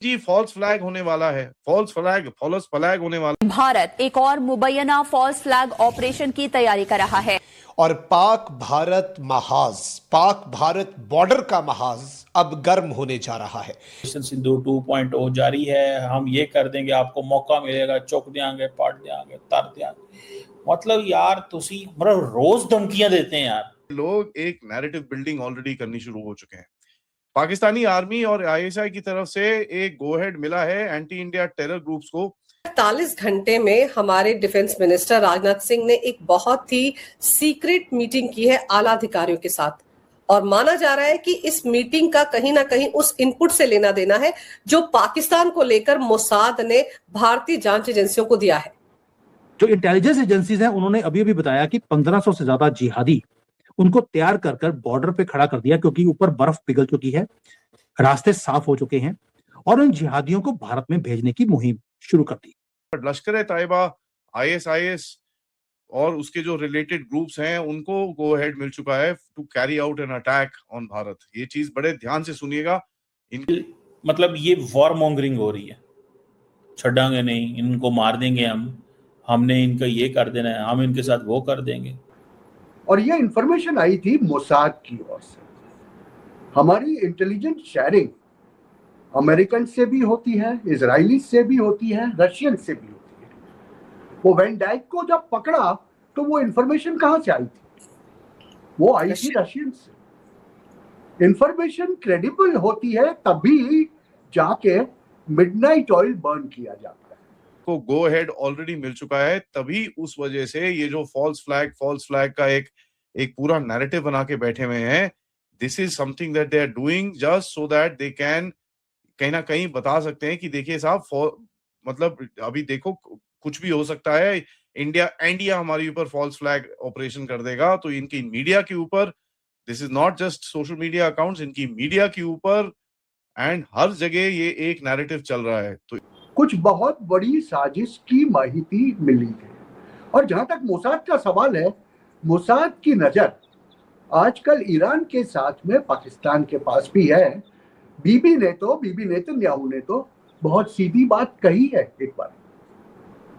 जी false flag होने वाला है, फॉल्स फ्लैग होने वाला। भारत एक और मुबैना फॉल्स फ्लैग ऑपरेशन की तैयारी कर रहा है और पाक भारत बॉर्डर का महाज अब गर्म होने जा रहा है। सिंधु 2.0 जारी है, हम ये कर देंगे, आपको मौका मिलेगा, चौक देंगे, पाट देंगे, तर देंगे। मतलब यार तुसी मतलब रोज धमकियां देते हैं यार। लोग एक नैरेटिव बिल्डिंग ऑलरेडी करनी शुरू हो चुके हैं। पाकिस्तानी आर्मी और आईएसआई की तरफ से एक गो हेड मिला है एंटी इंडिया टेरर ग्रुप्स को। 48 घंटे में हमारे डिफेंस मिनिस्टर राजनाथ सिंह ने एक बहुत ही सीक्रेट मीटिंग की है आला अधिकारियों के साथ, और माना जा रहा है कि इस मीटिंग का कहीं ना कहीं उस इनपुट से लेना देना है जो पाकिस्तान को लेकर मोसाद ने भारतीय जांच एजेंसियों को दिया है। जो इंटेलिजेंस एजेंसीज हैं उन्होंने अभी अभी बताया कि 1500 से ज्यादा जिहादी उनको तैयार कर कर बॉर्डर पे खड़ा कर दिया, क्योंकि ऊपर बर्फ पिघल चुकी है, रास्ते साफ हो चुके हैं, और उन जिहादियों को भारत में भेजने की मुहिम शुरू कर दी। लश्कर तैयबा, आईएसआईएस और उसके जो रिलेटेड ग्रुप्स हैं उनको गो हेड मिल चुका है to carry out an attack on Bharat. ये चीज बड़े ध्यान से सुनिएगा। मतलब ये वॉर मॉन्गरिंग हो रही है, छड़ांगे नहीं, इनको मार देंगे हमने इनका ये कर देना है, हम इनके साथ वो कर देंगे। और ये इंफॉर्मेशन आई थी मोसाद की ओर से। हमारी इंटेलिजेंस शेयरिंग अमेरिकन से भी होती है, इजरायली से भी होती है, रशियन से भी होती है। वो वैन डाइक को जब पकड़ा तो वो इंफॉर्मेशन कहां से आई थी? वो आई थी रशियन से। इंफॉर्मेशन क्रेडिबल होती है तभी जाके मिडनाइट ऑयल बर्न किया जाता है। को गो हेड ऑलरेडी मिल चुका है, तभी उस वजह से ये जो फॉल्स फ्लैग का एक पूरा नैरेटिव बना के बैठे हुए हैं। This is something that they are doing just so that they can कहीं ना कहीं बता सकते हैं कि देखिए साहब, मतलब अभी देखो कुछ भी हो सकता है, इंडिया हमारे ऊपर फॉल्स फ्लैग ऑपरेशन कर देगा, तो इनकी मीडिया के ऊपर, this is not just social media accounts, इनकी मीडिया के ऊपर एंड हर जगह ये एक नैरेटिव चल रहा है। तो कुछ बहुत बड़ी साजिश की माहिती मिली है। और जहां तक मोसाद का सवाल है, मोसाद की नजर आजकल ईरान के साथ में पाकिस्तान के पास भी है। बीबी नेतन्याहू ने तो बहुत सीधी बात कही है एक बार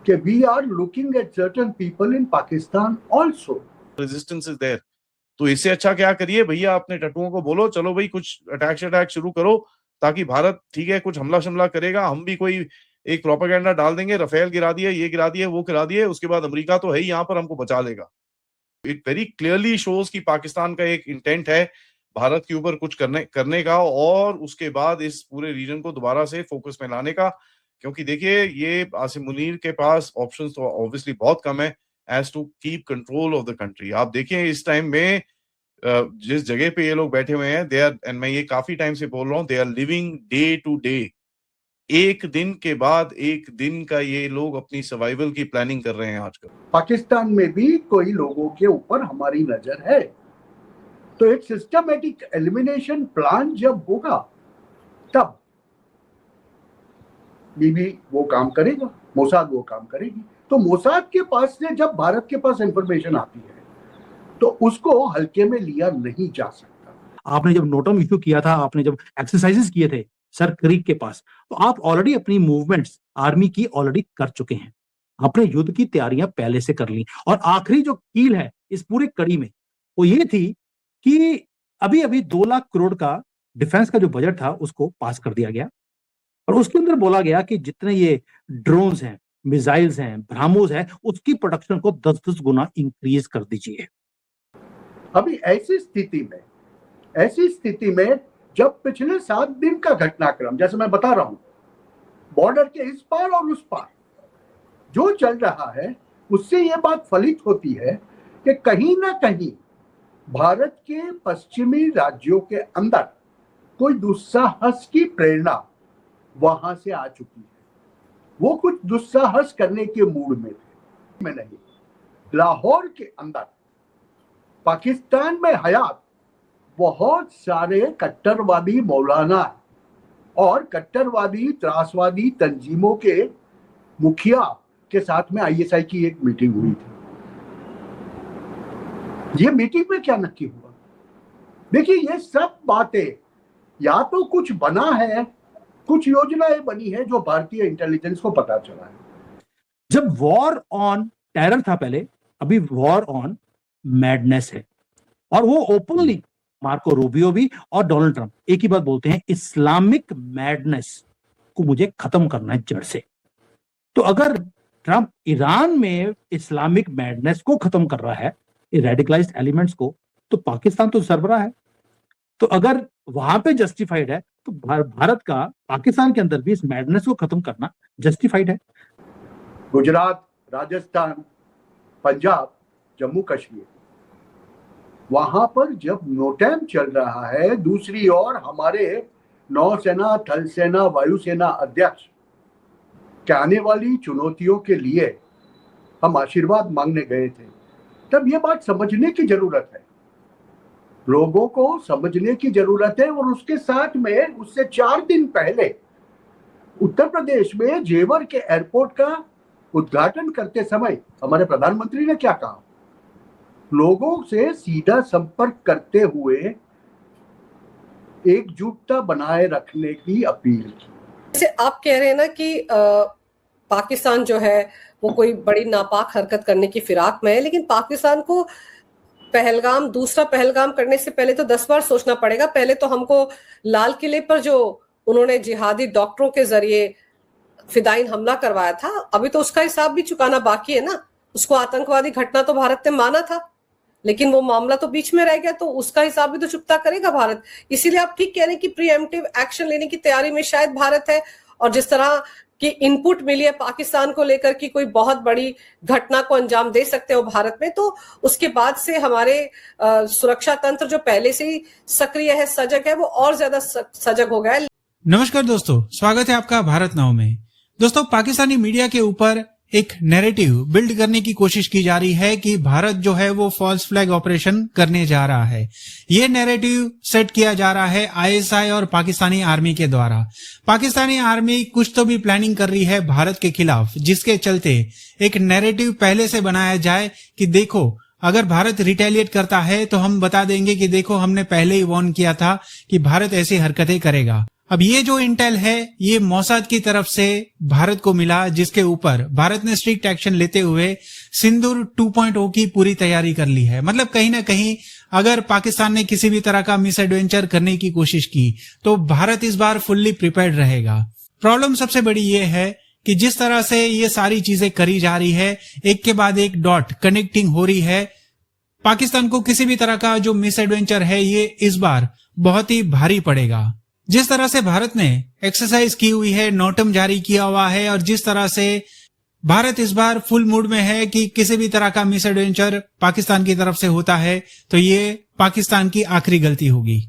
कि we are looking at certain people in Pakistan also. Resistance is there. तो इससे अच्छा क्या करिए भैया, अपने टट्टुओं को बोलो चलो भाई कुछ अटैक शुरू करो, ताकि भारत ठीक है कुछ हमला शमला करेगा, हम भी कोई एक प्रोपेगेंडा डाल देंगे, रफेल गिरा दिए, ये गिरा दिए, वो गिरा दिए, उसके बाद अमेरिका तो है ही यहाँ पर, हमको बचा लेगा। इट वेरी क्लियरली शोज कि पाकिस्तान का एक इंटेंट है भारत के ऊपर कुछ करने का, और उसके बाद इस पूरे रीजन को दोबारा से फोकस में लाने का। क्योंकि देखिए ये आसिम मुनीर के पास ऑप्शंस तो ऑब्वियसली बहुत कम है as to keep control of the country. आप देखिए इस टाइम में जिस जगह पे ये लोग बैठे हुए हैं, दे आर, एंड मैं ये काफी टाइम से बोल रहा हूँ, they are living day to day, एक दिन के बाद एक दिन का ये लोग अपनी सर्वाइवल की प्लानिंग कर रहे हैं आजकल। पाकिस्तान में भी कोई लोगों के ऊपर हमारी नजर है, तो एक सिस्टमैटिक एलिमिनेशन प्लान जब होगा तब बीबी वो काम करेगा, मोसाद वो काम करेगी। तो मोसाद के पास से जब भारत के पास इंफॉर्मेशन आती है तो उसको हल्के में लिया नहीं जा सकता। आपने जब नोटम इश्यू किया था, आपने जब एक्सरसाइजेस किए थे सर क्रीक के पास, तो आप ऑलरेडी अपनी मूवमेंट्स आर्मी की ऑलरेडी कर चुके हैं, अपने युद्ध की तैयारियां पहले से कर ली। और आखिरी जो कील है इस पूरे कड़ी में वो ये थी कि अभी अभी 2 लाख करोड़ का डिफेंस का जो बजट था उसको पास कर दिया गया, और उसके अंदर बोला गया कि जितने ये ड्रोन्स हैं, मिसाइल्स हैं, ब्रह्मोस है, उसकी प्रोडक्शन को 10-10 गुना इंक्रीज कर दीजिए। अभी ऐसी स्थिति में जब पिछले 7 दिन का घटनाक्रम, जैसे मैं बता रहा हूं, बॉर्डर के इस पार और उस पार जो चल रहा है, उससे यह बात फलित होती है कि कहीं ना कहीं भारत के पश्चिमी राज्यों के अंदर कोई दुस्साहस की प्रेरणा वहां से आ चुकी है। वो कुछ दुस्साहस करने के मूड में थे। मैं नहीं, लाहौर के अंदर पाकिस्तान में हयात बहुत सारे कट्टरवादी मौलाना और कट्टरवादी त्रासवादी तंजीमों के मुखिया के साथ में आईएसआई की एक मीटिंग हुई थी। ये मीटिंग में क्या नक्की हुआ? देखिए, ये सब बातें या तो कुछ बना है, कुछ योजनाएं बनी है जो भारतीय इंटेलिजेंस को पता चला है। जब वॉर ऑन टेरर था पहले, अभी वॉर ऑन मैडनेस है, और वो ओपनली मार्को रूबियो भी और डोनाल्ड ट्रंप एक ही बात बोलते हैं, इस्लामिक मैडनेस को मुझे खत्म करना है जड़ से। तो अगर ट्रंप ईरान में इस्लामिक मैडनेस को खत्म कर रहा है, रेडिकलाइज्ड एलिमेंट्स को, तो पाकिस्तान तो सरबराह है। तो अगर वहां पे जस्टिफाइड है तो भारत का पाकिस्तान के अंदर भी इस मैडनेस को खत्म करना जस्टिफाइड है। गुजरात, राजस्थान, पंजाब, जम्मू कश्मीर, वहां पर जब नोटैम चल रहा है, दूसरी ओर हमारे नौसेना, थल सेना, वायुसेना अध्यक्ष के आने वाली चुनौतियों के लिए हम आशीर्वाद मांगने गए थे, तब ये बात समझने की जरूरत है, लोगों को समझने की जरूरत है। और उसके साथ में उससे 4 दिन पहले उत्तर प्रदेश में जेवर के एयरपोर्ट का उद्घाटन करते समय हमारे प्रधानमंत्री ने क्या कहा? लोगों से सीधा संपर्क करते हुए एकजुटता बनाए रखने की अपील की। जैसे आप कह रहे हैं ना कि पाकिस्तान जो है वो कोई बड़ी नापाक हरकत करने की फिराक में है, लेकिन पाकिस्तान को पहलगाम, दूसरा पहलगाम करने से पहले तो 10 बार सोचना पड़ेगा। पहले तो हमको लाल किले पर जो उन्होंने जिहादी डॉक्टरों के जरिए फिदाइन हमला करवाया था, अभी तो उसका हिसाब भी चुकाना बाकी है ना। उसको आतंकवादी घटना तो भारत ने माना था, लेकिन वो मामला तो बीच में रह गया, तो उसका हिसाब भी तो चुकता करेगा भारत। इसीलिए आप ठीक कह रहे हैं कि प्रीएम्प्टिव एक्शन लेने की तैयारी में शायद भारत है। और जिस तरह की इनपुट मिली है पाकिस्तान को लेकर कि कोई बहुत बड़ी घटना को अंजाम दे सकते हो भारत में, तो उसके बाद से हमारे सुरक्षा तंत्र जो पहले से ही सक्रिय है, सजग है, वो और ज्यादा सजग हो गया है। नमस्कार दोस्तों, स्वागत है आपका भारत नाउ में। दोस्तों, पाकिस्तानी मीडिया के ऊपर एक नैरेटिव बिल्ड करने की कोशिश की जा रही है कि भारत जो है वो फॉल्स फ्लैग ऑपरेशन करने जा रहा है। ये नैरेटिव सेट किया जा रहा है आईएसआई और पाकिस्तानी आर्मी के द्वारा। पाकिस्तानी आर्मी कुछ तो भी प्लानिंग कर रही है भारत के खिलाफ, जिसके चलते एक नैरेटिव पहले से बनाया जाए कि देखो, अगर भारत रिटेलिएट करता है तो हम बता देंगे कि देखो, हमने पहले ही वार्न किया था कि भारत ऐसी हरकतें करेगा। अब ये जो इंटेल है ये मोसाद की तरफ से भारत को मिला, जिसके ऊपर भारत ने स्ट्रिक्ट एक्शन लेते हुए सिंदूर 2.0 की पूरी तैयारी कर ली है। मतलब कहीं ना कहीं अगर पाकिस्तान ने किसी भी तरह का मिस एडवेंचर करने की कोशिश की तो भारत इस बार फुल्ली प्रिपेयर्ड रहेगा। प्रॉब्लम सबसे बड़ी ये है कि जिस तरह से ये सारी चीजें करी जा रही है, एक के बाद एक डॉट कनेक्टिंग हो रही है, पाकिस्तान को किसी भी तरह का जो मिस एडवेंचर है ये इस बार बहुत ही भारी पड़ेगा। जिस तरह से भारत ने एक्सरसाइज की हुई है, नोटम जारी किया हुआ है, और जिस तरह से भारत इस बार फुल मूड में है कि किसी भी तरह का मिस एडवेंचर पाकिस्तान की तरफ से होता है तो ये पाकिस्तान की आखिरी गलती होगी।